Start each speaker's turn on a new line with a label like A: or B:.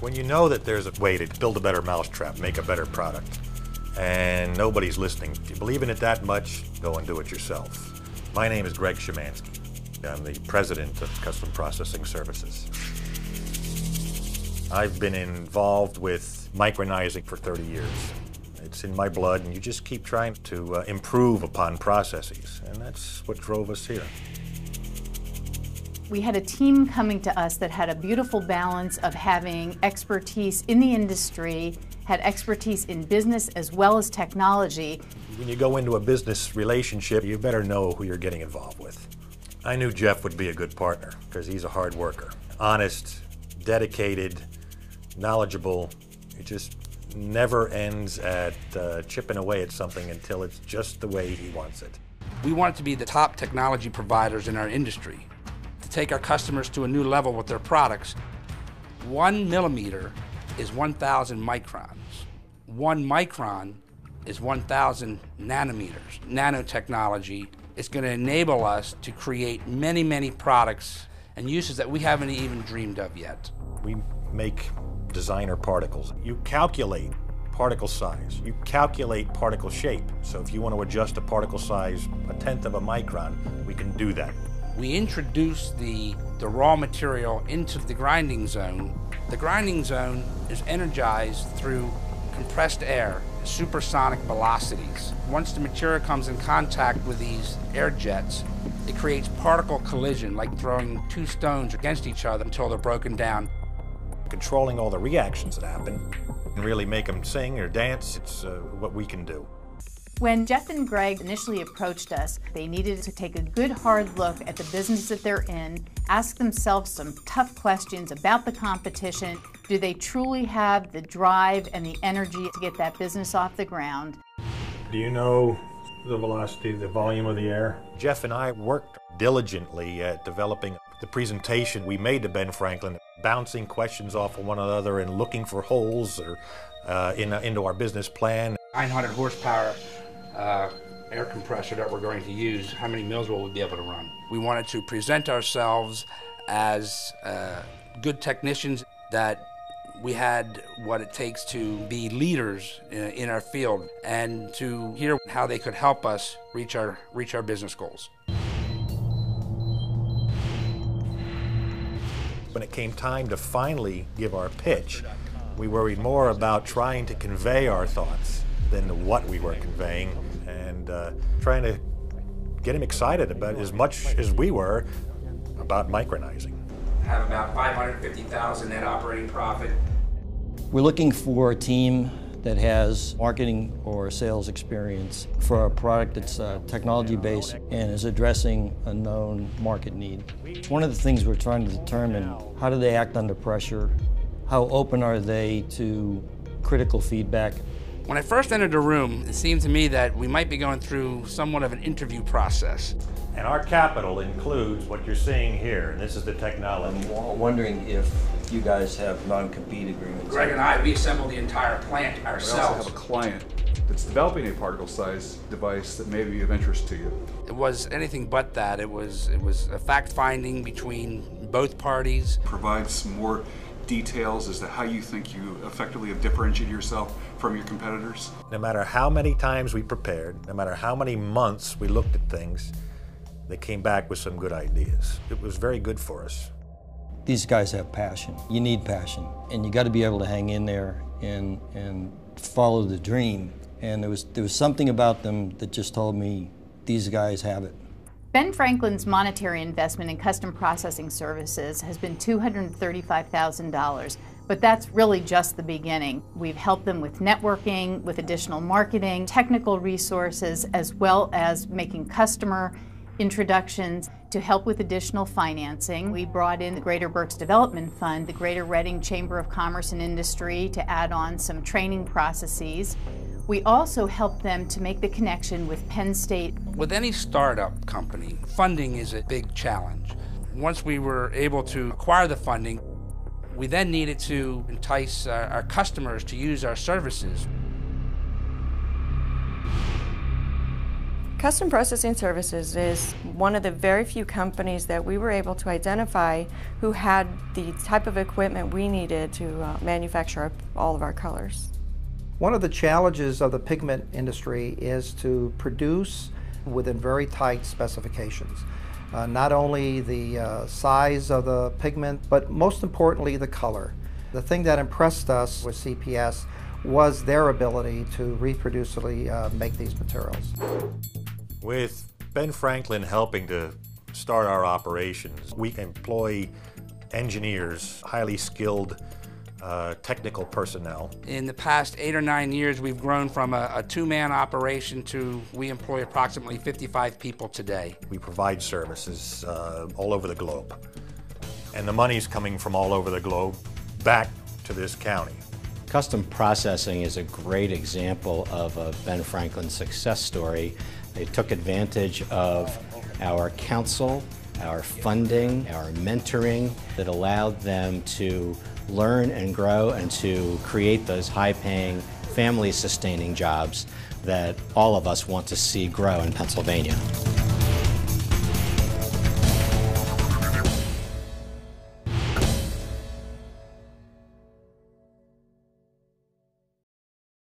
A: When you know that there's a way to build a better mousetrap, make a better product, and nobody's listening, if you believe in it that much, go and do it yourself. My name is Greg Szymanski. I'm the president of Custom Processing Services. I've been involved with micronizing for 30 years. It's in my blood, and you just keep trying to improve upon processes, and that's what drove us here.
B: We had a team coming to us that had a beautiful balance of having expertise in the industry, had expertise in business as well as technology.
A: When you go into a business relationship, you better know who you're getting involved with. I knew Jeff would be a good partner because he's a hard worker, honest, dedicated, knowledgeable. It just never ends at chipping away at something until it's just the way he wants it.
C: We want to be the top technology providers in our industry, to take our customers to a new level with their products. 1 millimeter is 1,000 microns. 1 micron is 1,000 nanometers. Nanotechnology is going to enable us to create many, many products and uses that we haven't even dreamed of yet.
A: We make designer particles. You calculate particle size. You calculate particle shape. So if you want to adjust a particle size 1/10 of a micron, we can do that.
C: We introduce the raw material into the grinding zone. The grinding zone is energized through compressed air, supersonic velocities. Once the material comes in contact with these air jets, it creates particle collision, like throwing 2 stones against each other until they're broken down.
A: Controlling all the reactions that happen and really make them sing or dance, it's what we can do.
B: When Jeff and Greg initially approached us, they needed to take a good hard look at the business that they're in, ask themselves some tough questions about the competition. Do they truly have the drive and the energy to get that business off the ground?
A: Do you know the velocity, the volume of the air? Jeff and I worked diligently at developing the presentation we made to Ben Franklin, bouncing questions off of one another and looking for holes or into our business plan.
C: 900 horsepower air compressor that we're going to use, how many mills will we be able to run? We wanted to present ourselves as good technicians, that we had what it takes to be leaders in our field, and to hear how they could help us reach our business goals.
A: When it came time to finally give our pitch, we worried more about trying to convey our thoughts than what we were conveying, and trying to get him excited about as much as we were about micronizing.
C: Have about 550,000 net operating profit.
D: We're looking for a team that has marketing or sales experience for a product that's technology-based and is addressing a known market need. One of the things we're trying to determine, how do they act under pressure? How open are they to critical feedback?
C: When I first entered the room, it seemed to me that we might be going through somewhat of an interview process.
A: And our capital includes what you're seeing here, and this is the technology.
D: I'm wondering if you guys have non-compete agreements.
C: Greg and I, we assembled the entire plant
E: We also
C: ourselves.
E: have a client that's developing a particle size device that may be of interest to you.
C: It was anything but that. It was a fact-finding between both parties.
E: Provide some more details as to how you think you effectively have differentiated yourself from your competitors.
A: No matter how many times we prepared, no matter how many months we looked at things, they came back with some good ideas. It was very good for us.
D: These guys have passion. You need passion, and you got to be able to hang in there and follow the dream. And there was something about them that just told me these guys have it.
B: Ben Franklin's monetary investment in custom processing services has been $235,000, but that's really just the beginning. We've helped them with networking, with additional marketing, technical resources, as well as making customer introductions to help with additional financing. We brought in the Greater Berks Development Fund, the Greater Reading Chamber of Commerce and Industry to add on some training processes. We also helped them to make the connection with Penn State.
C: With any startup company, funding is a big challenge. Once we were able to acquire the funding, we then needed to entice our customers to use our services.
F: Custom Processing Services is one of the very few companies that we were able to identify who had the type of equipment we needed to manufacture all of our colors.
G: One of the challenges of the pigment industry is to produce within very tight specifications. Not only the size of the pigment, but most importantly the color. The thing that impressed us with CPS was their ability to reproducibly make these materials.
A: With Ben Franklin helping to start our operations, we employ engineers, highly skilled technical personnel.
C: In the past 8 or 9 years, we've grown from a two-man operation to we employ approximately 55 people today.
A: We provide services all over the globe. And the money's coming from all over the globe back to this county.
H: Custom processing is a great example of a Ben Franklin success story. They took advantage of our counsel, our funding, our mentoring that allowed them to learn and grow and to create those high-paying, family-sustaining jobs that all of us want to see grow in Pennsylvania.